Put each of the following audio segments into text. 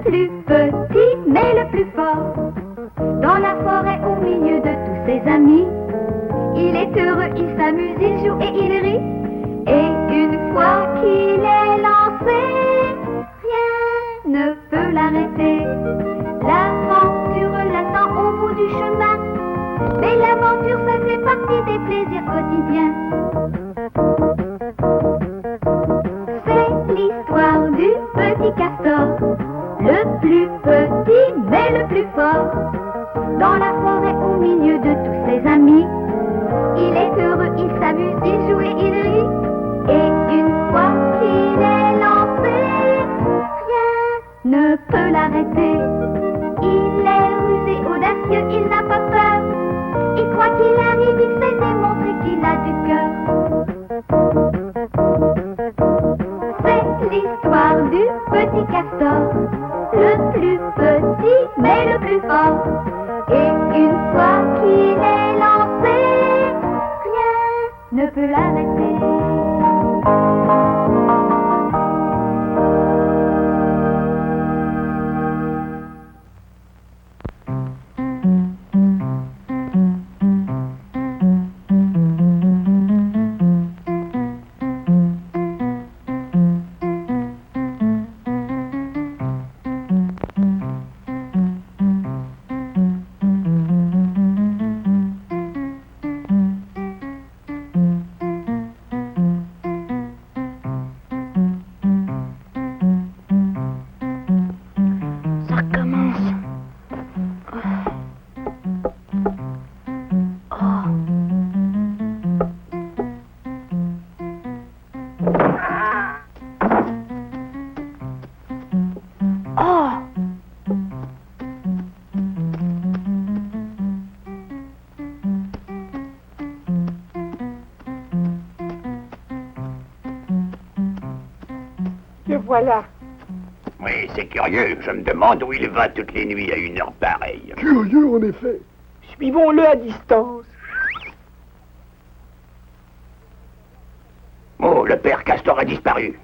plus petit, mais le plus fort. Dans la forêt, au milieu de tous ses amis, il est heureux, il s'amuse, il joue et il rit. Et une fois qu'il est lancé, rien ne peut l'arrêter. L'aventure l'attend au bout du chemin, mais l'aventure, ça fait partie des plaisirs quotidiens. C'est l'histoire du petit castor, le plus petit mais le plus fort. Dans la forêt, au milieu de tous ses amis, il est heureux, il s'amuse, il joue et il rit. Et une fois qu'il est lancé, rien ne peut l'arrêter. Il est rusé, audacieux, il n'a pas peur. Et quoi qu'il arrive, il sait démontrer qu'il a du cœur. C'est l'histoire du petit castor, le plus petit mais le plus fort. Et une fois qu'il est lancé, rien ne peut l'arrêter. Voilà. Oui, c'est curieux. Je me demande où il va toutes les nuits à une heure pareille. Curieux, en effet. Suivons-le à distance. Oh, le père Castor a disparu.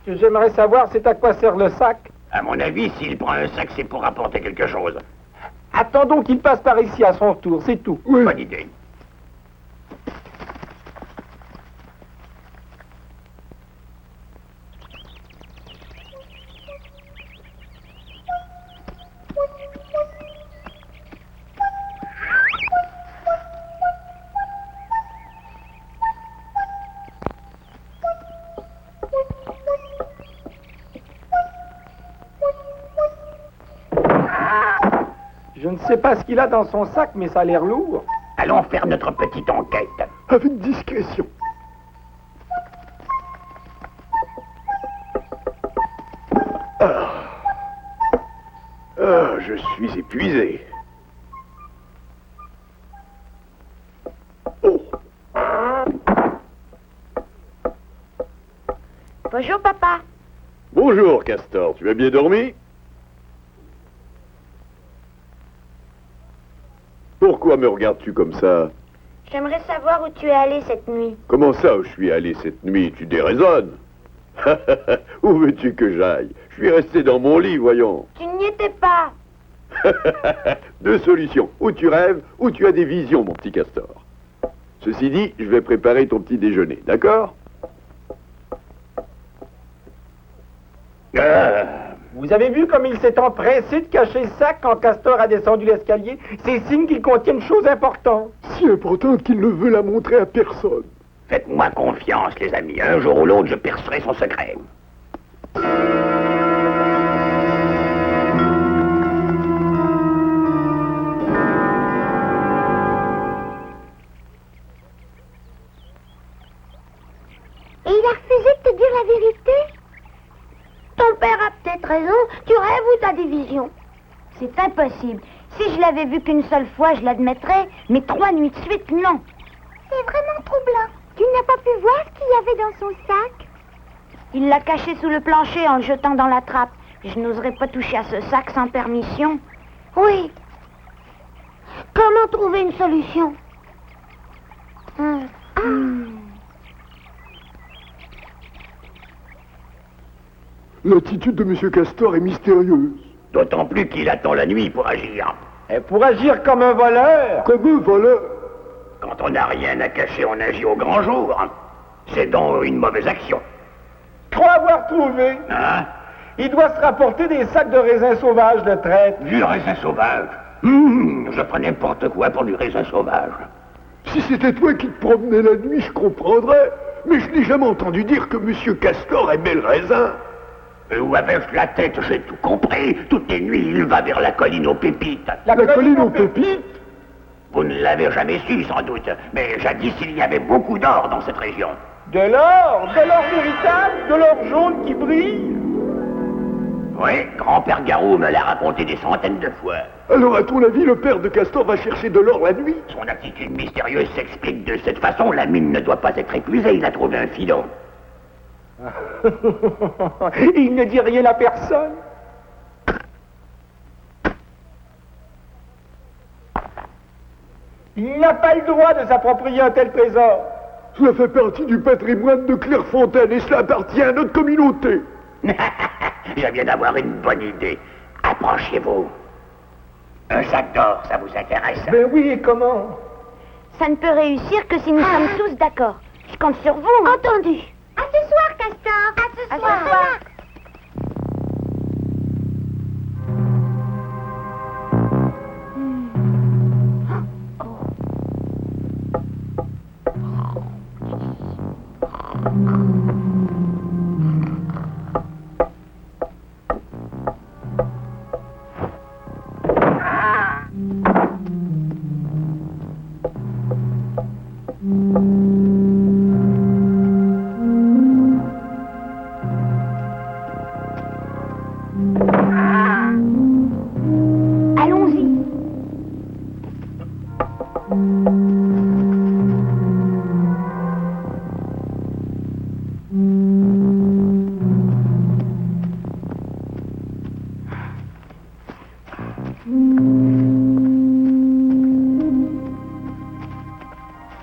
Ce que j'aimerais savoir, c'est à quoi sert le sac. À mon avis, s'il prend un sac, c'est pour apporter quelque chose. Attendons qu'il passe par ici à son tour, c'est tout. Oui. Bonne idée. Je ne sais pas ce qu'il a dans son sac, mais ça a l'air lourd. Allons faire notre petite enquête. Avec discrétion. Je suis épuisé. Oh. Bonjour, papa. Bonjour, Castor. Tu as bien dormi? Pourquoi me regardes-tu comme ça? J'aimerais savoir où tu es allé cette nuit. Comment ça, où je suis allé cette nuit? Tu déraisonnes. Où veux-tu que j'aille? Je suis resté dans mon lit, voyons. Tu n'y étais pas. Deux solutions. Ou tu rêves, ou tu as des visions, mon petit Castor. Ceci dit, je vais préparer ton petit déjeuner, d'accord? Vous avez vu comme il s'est empressé de cacher le sac quand Castor a descendu l'escalier? C'est signe qu'il contient une chose importante. Si importante qu'il ne veut la montrer à personne. Faites-moi confiance, les amis. Un jour ou l'autre, je percerai son secret. Et il a refusé de te dire la vérité? Ton père a peut-être raison. Tu rêves ou t'as des visions? C'est impossible. Si je l'avais vu qu'une seule fois, je l'admettrais, mais 3 nuits de suite, non. C'est vraiment troublant. Tu n'as pas pu voir ce qu'il y avait dans son sac? Il l'a caché sous le plancher en le jetant dans la trappe. Je n'oserais pas toucher à ce sac sans permission. Oui. Comment trouver une solution? L'attitude de M. Castor est mystérieuse. D'autant plus qu'il attend la nuit pour agir. Et pour agir comme un voleur. Comme un voleur. Quand on n'a rien à cacher, on agit au grand jour. C'est donc une mauvaise action. Crois avoir trouvé. Hein? Il doit se rapporter des sacs de raisins sauvages de traite. Du raisin sauvage. Je ferais n'importe quoi pour du raisin sauvage. Si c'était toi qui te promenais la nuit, je comprendrais. Mais je n'ai jamais entendu dire que Monsieur Castor aimait le raisin. Où avais-je la tête? J'ai tout compris. Toutes les nuits, il va vers la colline aux pépites. La colline aux pépites? Vous ne l'avez jamais su, sans doute. Mais jadis, il y avait beaucoup d'or dans cette région. De l'or véritable, de l'or jaune qui brille. Oui, grand-père Garou me l'a raconté des centaines de fois. Alors, à ton avis, le père de Castor va chercher de l'or la nuit? Son attitude mystérieuse s'explique de cette façon. La mine ne doit pas être épuisée. Il a trouvé un filon. Il ne dit rien à personne. Il n'a pas le droit de s'approprier un tel trésor. Cela fait partie du patrimoine de Clairefontaine et cela appartient à notre communauté. Je viens d'avoir une bonne idée. Approchez-vous. Un sac d'or, ça vous intéresse? Ben oui, et comment? Ça ne peut réussir que si nous sommes tous d'accord. Je compte sur vous. Entendu. À ce soir, Castor. À ce soir. Allons-y.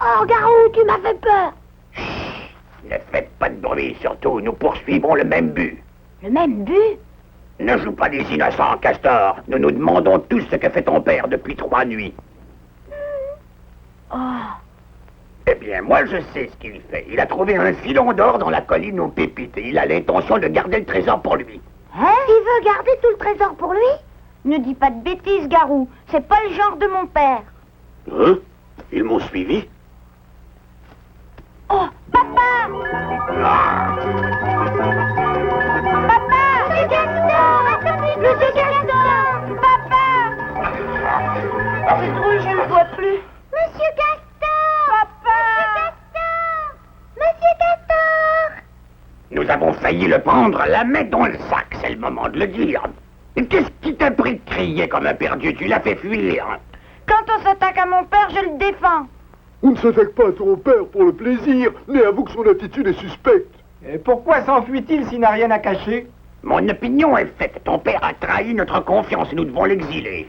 Oh, Garou, tu m'as fait peur. Ne faites pas de bruit, surtout. Nous poursuivons le même but. Le même but? Ne joue pas des innocents, Castor. Nous nous demandons tous ce que fait ton père depuis 3 nuits. Oh. Eh bien, moi, je sais ce qu'il fait. Il a trouvé un filon d'or dans la colline aux pépites et il a l'intention de garder le trésor pour lui. Hein? Il veut garder tout le trésor pour lui? Ne dis pas de bêtises, Garou. C'est pas le genre de mon père. Hein? Ils m'ont suivi? Oh, papa! Papa! Monsieur Castor! Monsieur Castor! Papa! C'est drôle, je ne vois plus. Monsieur Castor. Papa! Monsieur Castor. Nous avons failli le prendre, la mettre dans le sac, c'est le moment de le dire. Et qu'est-ce qui t'a pris de crier comme un perdu? Tu l'as fait fuir. Quand on s'attaque à mon père, je le défends. On ne s'attaque pas à ton père pour le plaisir, mais avoue que son attitude est suspecte. Et pourquoi s'enfuit-il s'il n'a rien à cacher? Mon opinion est faite. Ton père a trahi notre confiance et nous devons l'exiler.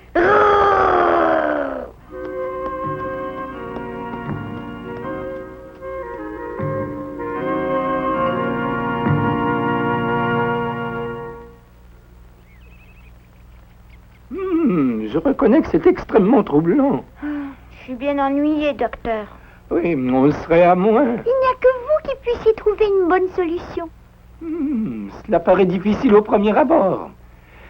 Je reconnais que c'est extrêmement troublant. Je suis bien ennuyée, docteur. Oui, on serait à moins. Il n'y a que vous qui puissiez trouver une bonne solution. Cela paraît difficile au premier abord.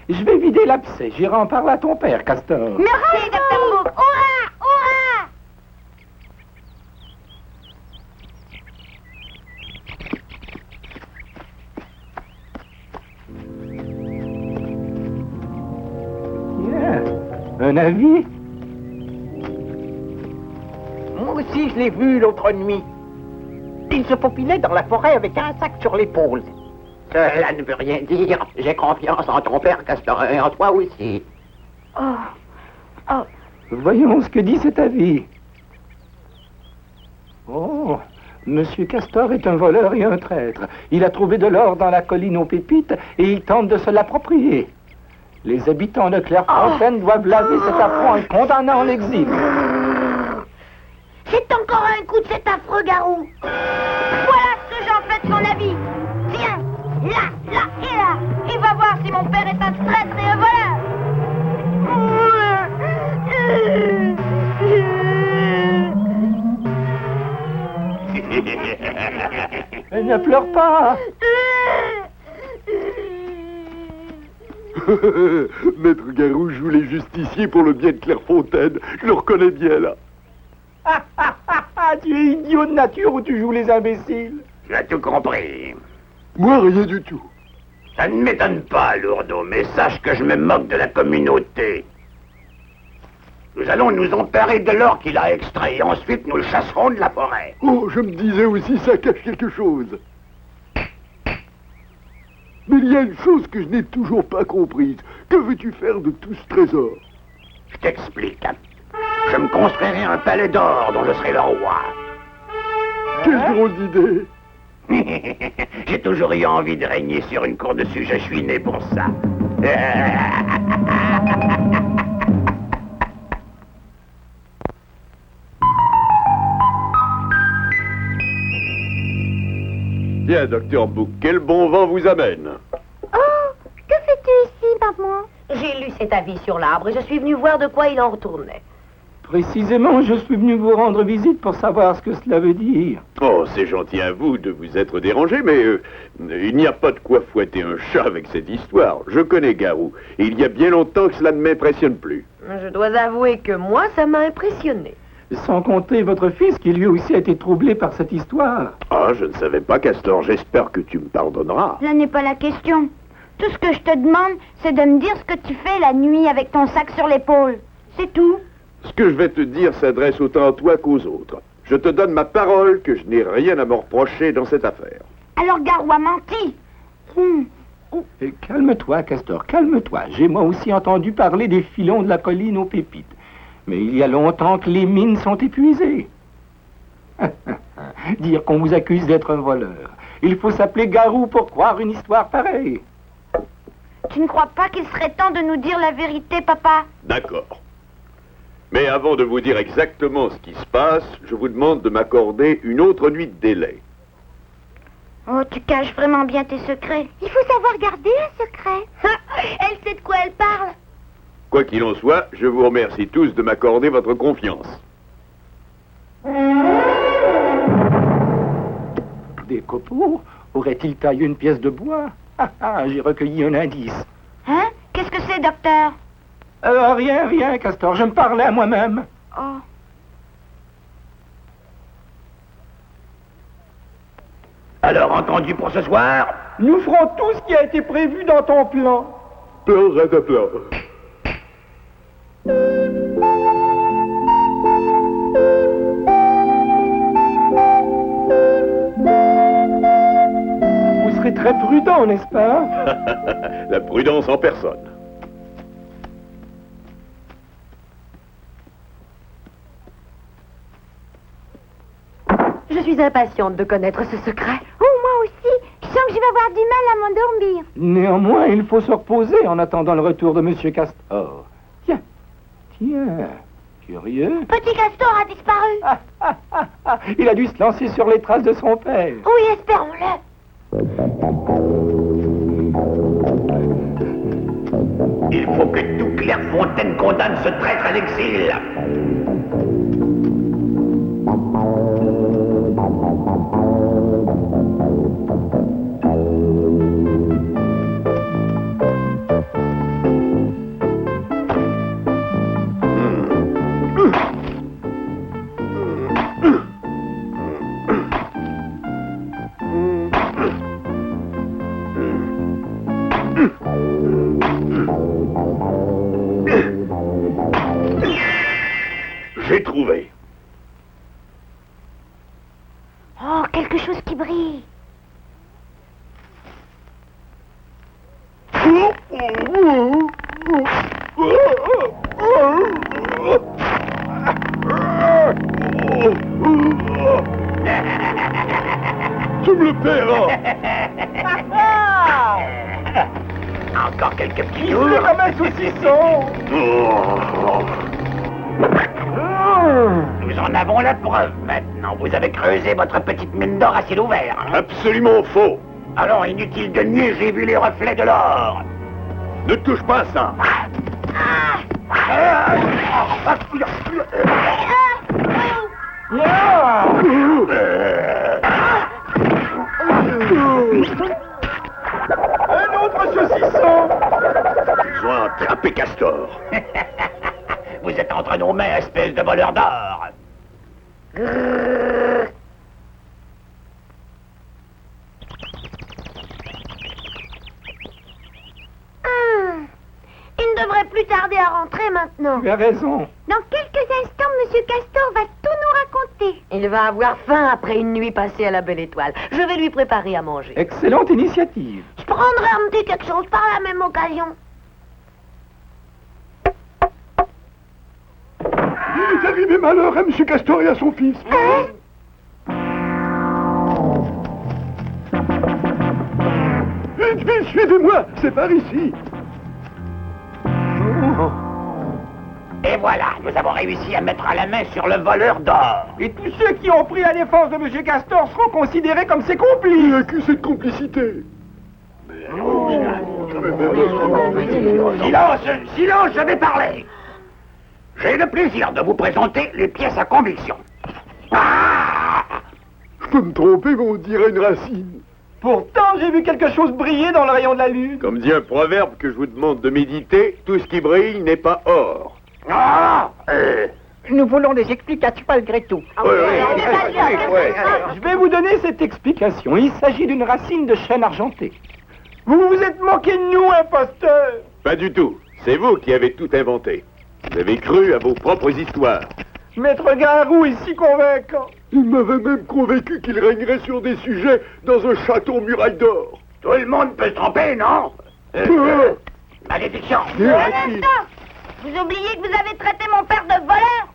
Je vais vider l'abcès. J'irai en parler à ton père, Castor. Merci, docteur Mouk. Hurrah! Hurrah! Bien. Un avis? Moi aussi, je l'ai vu l'autre nuit. Il se faufilait dans la forêt avec un sac sur l'épaule. Cela ne veut rien dire. J'ai confiance en ton père, Castor, et en toi aussi. Voyons ce que dit cet avis. Oh, Monsieur Castor est un voleur et un traître. Il a trouvé de l'or dans la colline aux pépites et il tente de se l'approprier. Les habitants de Clairefontaine doivent laver cet affront en le condamnant en l'exil. C'est encore un coup de cet affreux Garou. Voilà ce que j'en fais de son avis. Tiens, là, là et là. Il va va voir si mon père est un traître et un voleur. Ne pleure pas. Maître Garou joue les justiciers pour le bien de Clairefontaine. Je le reconnais bien, là. Tu es idiot de nature ou tu joues les imbéciles? Tu as tout compris. Moi, rien du tout. Ça ne m'étonne pas, Lourdeau, mais sache que je me moque de la communauté. Nous allons nous emparer de l'or qu'il a extrait et ensuite nous le chasserons de la forêt. Oh, je me disais aussi, ça cache quelque chose. Mais il y a une chose que je n'ai toujours pas comprise. Que veux-tu faire de tout ce trésor? Je t'explique. Je me construirai un palais d'or dont je serai le roi. Quelle drôle d'idée. J'ai toujours eu envie de régner sur une cour dessus, je suis né pour ça. Tiens, docteur Bouc, quel bon vent vous amène? Oh, que fais-tu ici, maman? J'ai lu cet avis sur l'arbre et je suis venu voir de quoi il en retournait. Précisément, je suis venu vous rendre visite pour savoir ce que cela veut dire. Oh, c'est gentil à vous de vous être dérangé, mais il n'y a pas de quoi fouetter un chat avec cette histoire. Je connais Garou, et il y a bien longtemps que cela ne m'impressionne plus. Je dois avouer que moi, ça m'a impressionné. Sans compter votre fils qui lui aussi a été troublé par cette histoire. Ah, je ne savais pas, Castor, j'espère que tu me pardonneras. Là n'est pas la question. Tout ce que je te demande, c'est de me dire ce que tu fais la nuit avec ton sac sur l'épaule. C'est tout. Ce que je vais te dire s'adresse autant à toi qu'aux autres. Je te donne ma parole que je n'ai rien à me reprocher dans cette affaire. Alors Garou a menti. Et calme-toi, Castor, calme-toi. J'ai moi aussi entendu parler des filons de la colline aux pépites. Mais il y a longtemps que les mines sont épuisées. Dire qu'on vous accuse d'être un voleur. Il faut s'appeler Garou pour croire une histoire pareille. Tu ne crois pas qu'il serait temps de nous dire la vérité, papa? D'accord. Mais avant de vous dire exactement ce qui se passe, je vous demande de m'accorder une autre nuit de délai. Oh, tu caches vraiment bien tes secrets. Il faut savoir garder un secret. Elle sait de quoi elle parle. Quoi qu'il en soit, je vous remercie tous de m'accorder votre confiance. Des copeaux? Aurait-il taillé une pièce de bois? J'ai recueilli un indice. Hein? Qu'est-ce que c'est, docteur? Rien, Castor, je me parlais à moi-même. Oh. Alors, entendu pour ce soir? Nous ferons tout ce qui a été prévu dans ton plan. Plan, rataplan. Vous serez très prudent, n'est-ce pas? La prudence en personne. Je suis impatiente de connaître ce secret. Oh, moi aussi. Je sens que je vais avoir du mal à m'endormir. Néanmoins, il faut se reposer en attendant le retour de Monsieur Castor. Tiens, curieux. Petit Castor a disparu. Il a dû se lancer sur les traces de son père. Oui, espérons-le. Il faut que tout Clairefontaine condamne ce traître à l'exil. J'ai trouvé. Oh, quelque chose qui brille. Tu me le paieras. Encore quelques petits Il jours. est comme un saucisson. Nous en avons la preuve maintenant. Vous avez creusé votre petite mine d'or à ciel ouvert. Hein? Absolument faux. Alors, inutile de nier, j'ai vu les reflets de l'or. Ne touche pas à ça. Un autre saucisson! Ils ont attrapé Castor. Vous êtes entre nos mains, espèce de voleur d'or. Il ne devrait plus tarder à rentrer maintenant. Tu as raison. Dans quelques instants, Monsieur Castor va tout nous raconter. Il va avoir faim après une nuit passée à la Belle Étoile. Je vais lui préparer à manger. Excellente initiative. Je prendrai un petit quelque chose par la même occasion. Il est arrivé malheur à M. Castor et à son fils. Vite, vite, suivez-moi, c'est par ici. Et voilà, nous avons réussi à mettre la main sur le voleur d'or. Et tous ceux qui ont pris la défense de M. Castor seront considérés comme ses complices. Accusé de complicité. Silence, silence, je vais parler. J'ai le plaisir de vous présenter les pièces à conviction. Ah! Je peux me tromper, mais on dirait une racine. Pourtant, j'ai vu quelque chose briller dans le rayon de la lune. Comme dit un proverbe que je vous demande de méditer, tout ce qui brille n'est pas or. Ah! Nous voulons des explications malgré tout. Je vais vous donner cette explication. Il s'agit d'une racine de chêne argenté. Vous vous êtes moqué de nous, imposteur. Pas du tout. C'est vous qui avez tout inventé. Vous avez cru à vos propres histoires. Maître Garou est si convaincant. Il m'avait même convaincu qu'il régnerait sur des sujets dans un château en muraille d'or. Tout le monde peut se tromper, non? Malédiction! Un instant! Vous oubliez que vous avez traité mon père de voleur?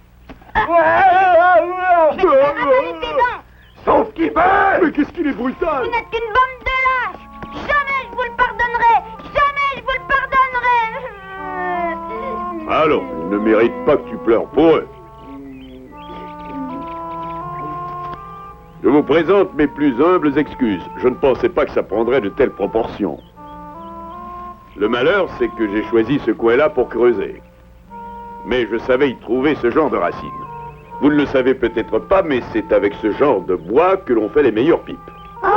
Mais arrêtez tes dents! Sauf qui peut! Mais qu'est-ce qu'il est brutal! Vous n'êtes qu'une bande de lâches! Jamais je vous le pardonnerai! Jamais je vous le pardonnerai! Allons, ils ne méritent pas que tu pleures pour eux. Je vous présente mes plus humbles excuses. Je ne pensais pas que ça prendrait de telles proportions. Le malheur, c'est que j'ai choisi ce coin-là pour creuser. Mais je savais y trouver ce genre de racines. Vous ne le savez peut-être pas, mais c'est avec ce genre de bois que l'on fait les meilleures pipes. Oh!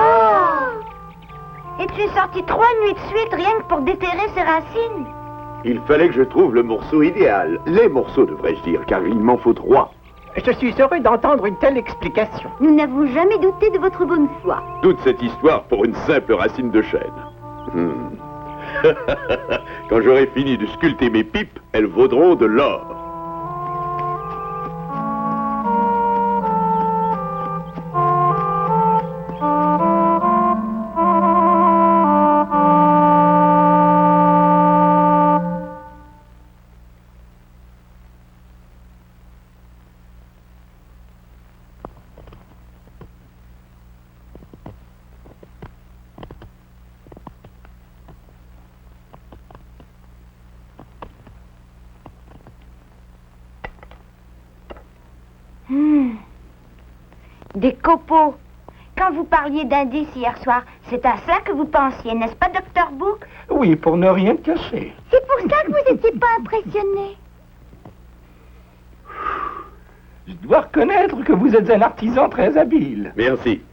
Et tu es sorti 3 nuits de suite rien que pour déterrer ces racines? Il fallait que je trouve le morceau idéal. Les morceaux, devrais-je dire, car il m'en faut 3. Je suis heureux d'entendre une telle explication. Nous n'avons jamais douté de votre bonne foi. Toute cette histoire pour une simple racine de chêne. Quand j'aurai fini de sculpter mes pipes, elles vaudront de l'or. Des copeaux. Quand vous parliez d'indices hier soir, c'est à cela que vous pensiez, n'est-ce pas, Dr. Book? Oui, pour ne rien cacher. C'est pour ça que vous n'étiez pas impressionné. Je dois reconnaître que vous êtes un artisan très habile. Merci.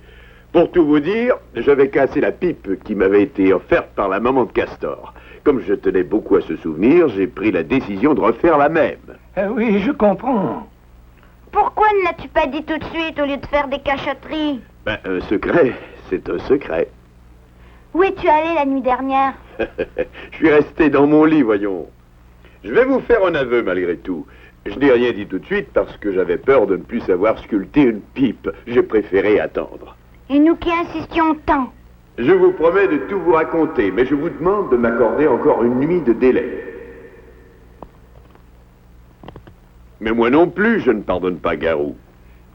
Pour tout vous dire, j'avais cassé la pipe qui m'avait été offerte par la maman de Castor. Comme je tenais beaucoup à ce souvenir, j'ai pris la décision de refaire la même. Oui, je comprends. Pourquoi ne l'as-tu pas dit tout de suite au lieu de faire des cachotteries? Ben, un secret, c'est un secret. Où es-tu allé la nuit dernière? Je suis resté dans mon lit, voyons. Je vais vous faire un aveu, malgré tout. Je n'ai rien dit tout de suite parce que j'avais peur de ne plus savoir sculpter une pipe. J'ai préféré attendre. Et nous qui insistions tant? Je vous promets de tout vous raconter, mais je vous demande de m'accorder encore une nuit de délai. Mais moi non plus, je ne pardonne pas Garou.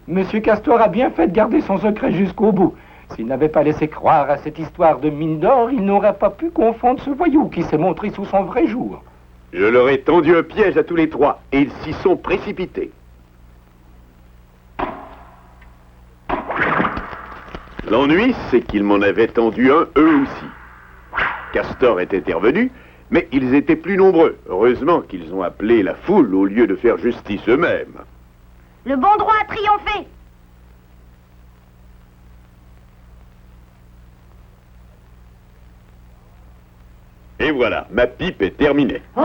Monsieur Castor a bien fait de garder son secret jusqu'au bout. S'il n'avait pas laissé croire à cette histoire de mine d'or, il n'aurait pas pu confondre ce voyou qui s'est montré sous son vrai jour. Je leur ai tendu un piège à tous les trois, et ils s'y sont précipités. L'ennui, c'est qu'ils m'en avaient tendu un, eux aussi. Castor est intervenu, mais ils étaient plus nombreux. Heureusement qu'ils ont appelé la foule au lieu de faire justice eux-mêmes. Le bon droit a triomphé. Et voilà, ma pipe est terminée. Oh,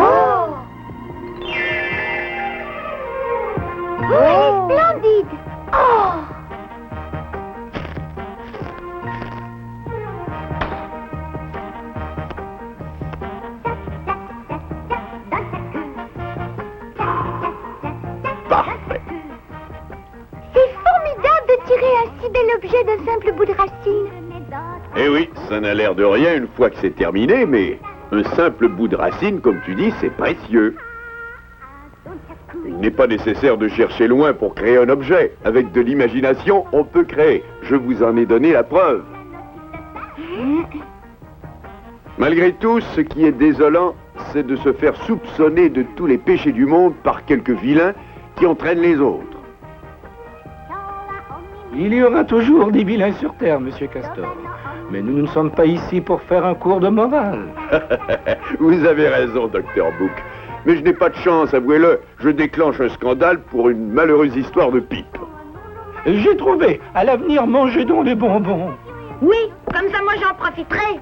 elle est splendide. Oh. Parfait. C'est formidable de tirer un si bel objet d'un simple bout de racine. Eh oui, ça n'a l'air de rien une fois que c'est terminé, mais un simple bout de racine, comme tu dis, c'est précieux. Il n'est pas nécessaire de chercher loin pour créer un objet. Avec de l'imagination, on peut créer. Je vous en ai donné la preuve. Malgré tout, ce qui est désolant, c'est de se faire soupçonner de tous les péchés du monde par quelques vilains qui entraînent les autres. Il y aura toujours des vilains sur Terre, Monsieur Castor. Mais nous ne sommes pas ici pour faire un cours de morale. Vous avez raison, Dr. Book. Mais je n'ai pas de chance, avouez-le. Je déclenche un scandale pour une malheureuse histoire de pipe. J'ai trouvé. À l'avenir, mangez donc des bonbons. Oui, comme ça moi j'en profiterai.